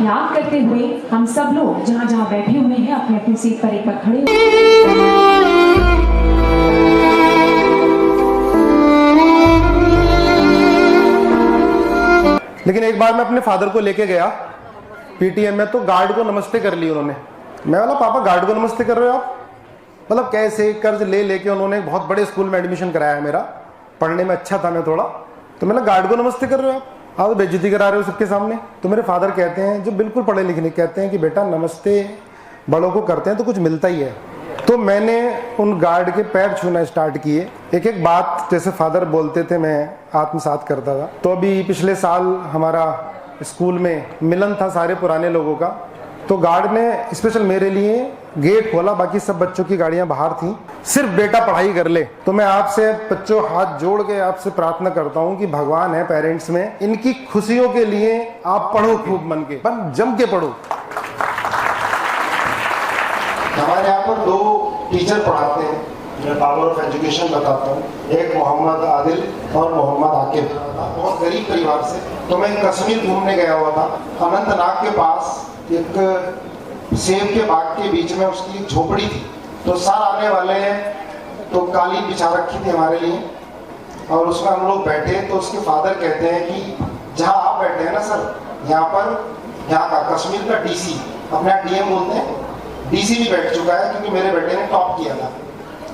याद करते हुए हम सब लोग जहाँ जहाँ बैठे हुए हैं अपनी अपनी सीट पर एक बार खड़े लेकिन एक बार मैं अपने फादर को लेके गया पीटीएम में, तो गार्ड को नमस्ते कर ली उन्होंने। मैं बोला पापा गार्ड को नमस्ते कर रहे हो आप? मतलब कैसे कर्ज ले लेके उन्होंने बहुत बड़े स्कूल में एडमिशन कराया मेरा, पढ़ने में अच्छा था मैं थोड़ा, तो मैंने गार्ड को नमस्ते कर रहे हो आप तो बेइज्जती करा रहे हो सबके सामने। तो मेरे फादर कहते हैं, जो बिल्कुल पढ़े लिखे, कहते हैं कि बेटा नमस्ते बड़ों को करते हैं तो कुछ मिलता ही है। तो मैंने उन गार्ड के पैर छूना स्टार्ट किए, एक एक बात जैसे फादर बोलते थे मैं आत्मसात करता था। तो अभी पिछले साल हमारा स्कूल में मिलन था सारे पुराने लोगों का, तो गार्ड ने स्पेशल मेरे लिए गेट खोला, बाकी सब बच्चों की गाड़ियां बाहर थी, सिर्फ बेटा पढ़ाई कर ले। तो मैं आपसे बच्चों हाथ जोड़ के आपसे प्रार्थना करता हूं कि भगवान है पेरेंट्स में, इनकी खुशियों के लिए आप पढ़ो, खूब मन के जम के पढ़ो। हमारे यहाँ पर 2 टीचर पढ़ाते हैं, मैं पावर ऑफ एजुकेशन बताता हूँ, एक मोहम्मद आदिल और मोहम्मद आकिब, बहुत गरीब परिवार से। तो मैं कश्मीर घूमने गया हुआ था, अनंतनाग के पास एक सेब के बाग के बीच में उसकी झोपड़ी थी। तो सर आने वाले हैं तो कालीन बिछा रखी थी हमारे लिए, और उसमें हम लोग बैठे। तो उसके फादर कहते हैं कि जहाँ आप बैठे हैं ना सर, यहाँ पर यहाँ का कश्मीर का डीसी, अपने यहाँ डीएम बोलते हैं, डीसी भी बैठ चुका है, क्योंकि मेरे बेटे ने टॉप किया था,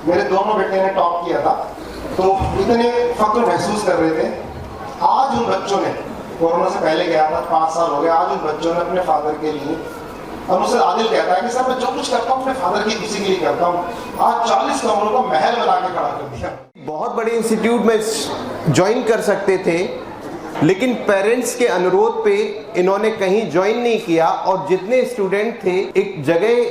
मेरे दोनों बेटे ने टॉप किया था। तो इतने फक्र महसूस कर रहे थे। आज उन बच्चों ने, कोरोना से पहले गया था, 5 साल हो गए, आज उन बच्चों ने अपने फादर के लिए, और मुझसे आदिल कहता है कि सर मैं जो कुछ करता हूँ अपने फादर की खुशी के लिए करता हूँ, आज 40 कमरों का महल बना के खड़ा कर दिया। बहुत बड़े इंस्टीट्यूट में ज्वाइन कर सकते थे, लेकिन पेरेंट्स के अनुरोध पे इन्होंने कहीं ज्वाइन नहीं किया, और जितने स्टूडेंट थे एक जगह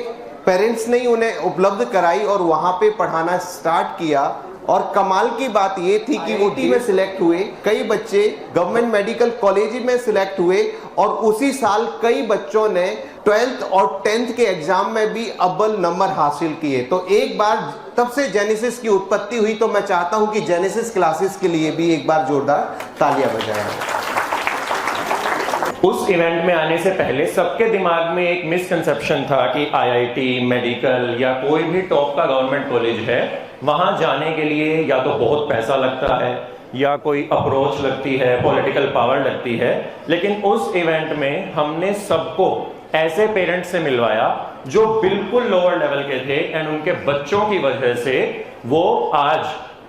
पेरेंट्स ने उन्हें उपलब्ध कराई और वहां पे पढ़ाना स्टार्ट किया। और कमाल की बात ये थी कि वो टीम में सिलेक्ट हुए, कई बच्चे गवर्नमेंट मेडिकल कॉलेज में सिलेक्ट हुए, और उसी साल कई बच्चों ने 12th और 10th के एग्जाम में भी अव्वल नंबर हासिल किए। तो एक बार तब से जेनेसिस की उत्पत्ति हुई, तो मैं चाहता हूं कि जेनेसिस क्लासेस के लिए भी एक बार जोरदार तालियां बजाएं। उस इवेंट में आने से पहले सबके दिमाग में एक मिसकंसेप्शन था कि आईआईटी, मेडिकल या कोई भी टॉप का गवर्नमेंट कॉलेज है, वहां जाने के लिए या तो बहुत पैसा लगता है या कोई अप्रोच लगती है, पॉलिटिकल पावर लगती है। लेकिन उस इवेंट में हमने सबको ऐसे पेरेंट्स से मिलवाया जो बिल्कुल लोअर लेवल के थे, एंड उनके बच्चों की वजह से वो आज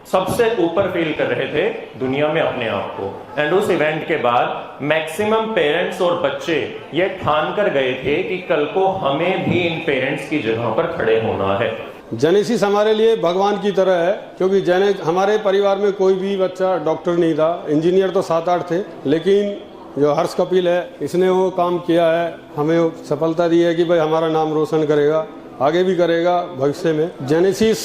सबसे ऊपर फील कर रहे थे दुनिया में अपने आप को। एंड उस इवेंट के बाद मैक्सिमम पेरेंट्स और बच्चे ये ठान कर गए थे कि कल को हमें भी इन पेरेंट्स की जगह पर खड़े होना है। जेनेसिस हमारे लिए भगवान की तरह है, क्योंकि हमारे परिवार में कोई भी बच्चा डॉक्टर नहीं था, इंजीनियर तो 7-8 थे, लेकिन जो हर्ष कपिल है इसने वो काम किया है, हमें सफलता दी है कि भाई हमारा नाम रोशन करेगा, आगे भी करेगा भविष्य में। जेनेसिस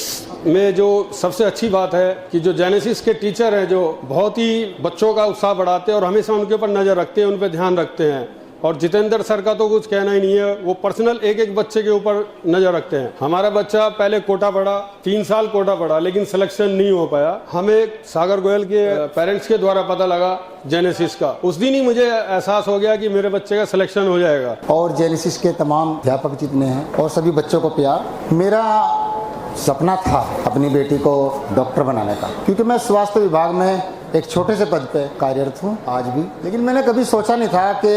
में जो सबसे अच्छी बात है कि जो जेनेसिस के टीचर हैं, जो बहुत ही बच्चों का उत्साह बढ़ाते हैं और हमेशा उनके ऊपर नज़र रखते हैं, उन पर ध्यान रखते हैं। और जितेंद्र सर का तो कुछ कहना ही नहीं है, वो पर्सनल एक एक बच्चे के ऊपर नजर रखते हैं। हमारा बच्चा पहले कोटा पढ़ा, 3 साल कोटा पढ़ा, लेकिन सिलेक्शन नहीं हो पाया। हमें सागर गोयल के पेरेंट्स के द्वारा पता लगा जेनेसिस का, उस दिन ही मुझे एहसास हो गया कि मेरे बच्चे का सिलेक्शन हो जाएगा। और जेनेसिस के तमाम अध्यापक जितने हैं और सभी बच्चों को प्यार। मेरा सपना था अपनी बेटी को डॉक्टर बनाने का, क्योंकि मैं स्वास्थ्य विभाग में एक छोटे से पद पे कार्यरत हूँ आज भी, लेकिन मैंने कभी सोचा नहीं था कि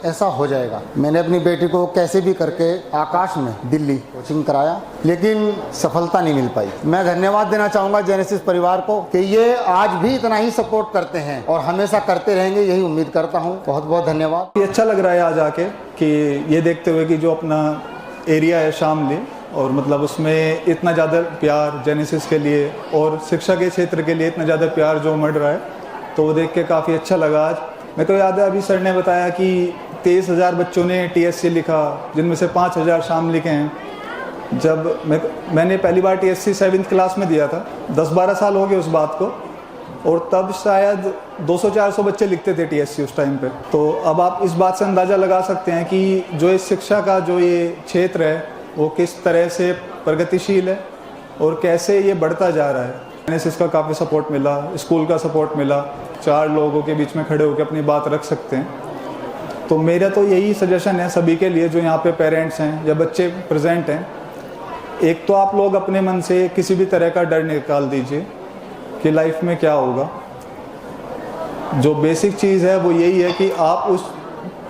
ऐसा हो जाएगा। मैंने अपनी बेटी को कैसे भी करके आकाश में दिल्ली कोचिंग कराया, लेकिन सफलता नहीं मिल पाई। मैं धन्यवाद देना चाहूँगा जेनेसिस परिवार को कि ये आज भी इतना ही सपोर्ट करते हैं और हमेशा करते रहेंगे, यही उम्मीद करता हूँ। बहुत बहुत धन्यवाद। ये अच्छा लग रहा है आज आके कि ये देखते हुए कि जो अपना एरिया है शामली, और मतलब उसमें इतना ज़्यादा प्यार जेनेसिस के लिए और शिक्षा के क्षेत्र के लिए इतना ज़्यादा प्यार जो उमड़ रहा है, तो वो देख के काफ़ी अच्छा लगा। आज मेरे को याद है, अभी सर ने बताया कि 23,000 बच्चों ने टीएससी लिखा, जिनमें से 5,000 शामली के हैं। जब मैंने पहली बार टीएससी 7th क्लास में दिया था, 10-12 साल हो गए उस बात को, और तब शायद 200-400 बच्चे लिखते थे टीएससी उस टाइम पे। तो अब आप इस बात से अंदाज़ा लगा सकते हैं कि जो इस शिक्षा का जो ये क्षेत्र है वो किस तरह से प्रगतिशील है और कैसे ये बढ़ता जा रहा है। जेनेसिस का काफ़ी सपोर्ट मिला, स्कूल का सपोर्ट मिला, 4 लोगों के बीच में खड़े होकर अपनी बात रख सकते हैं। तो मेरा तो यही सजेशन है सभी के लिए जो यहाँ पे पेरेंट्स हैं या बच्चे प्रेजेंट हैं, एक तो आप लोग अपने मन से किसी भी तरह का डर निकाल दीजिए कि लाइफ में क्या होगा। जो बेसिक चीज़ है वो यही है कि आप उस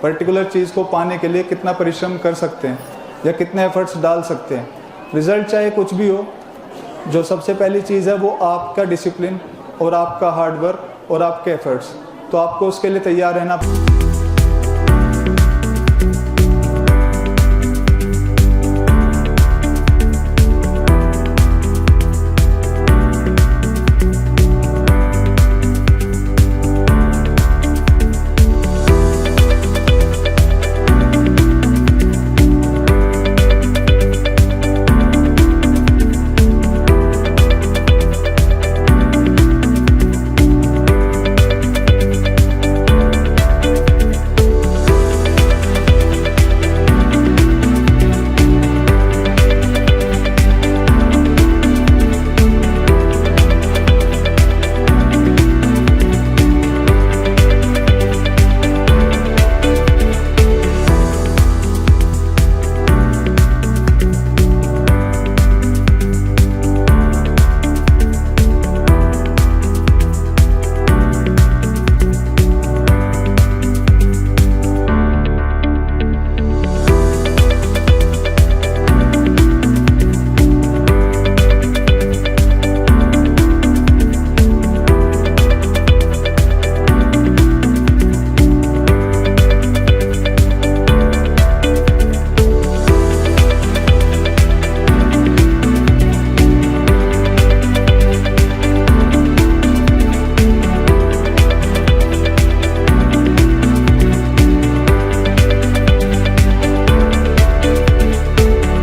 पर्टिकुलर चीज़ को पाने के लिए कितना परिश्रम कर सकते हैं या कितने एफर्ट्स डाल सकते हैं। रिजल्ट चाहे कुछ भी हो, जो सबसे पहली चीज़ है वो आपका डिसिप्लिन और आपका हार्डवर्क और आपके एफर्ट्स, तो आपको उसके लिए तैयार रहना।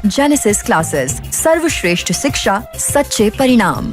जेनेसिस क्लासेस, सर्वश्रेष्ठ शिक्षा, सच्चे परिणाम।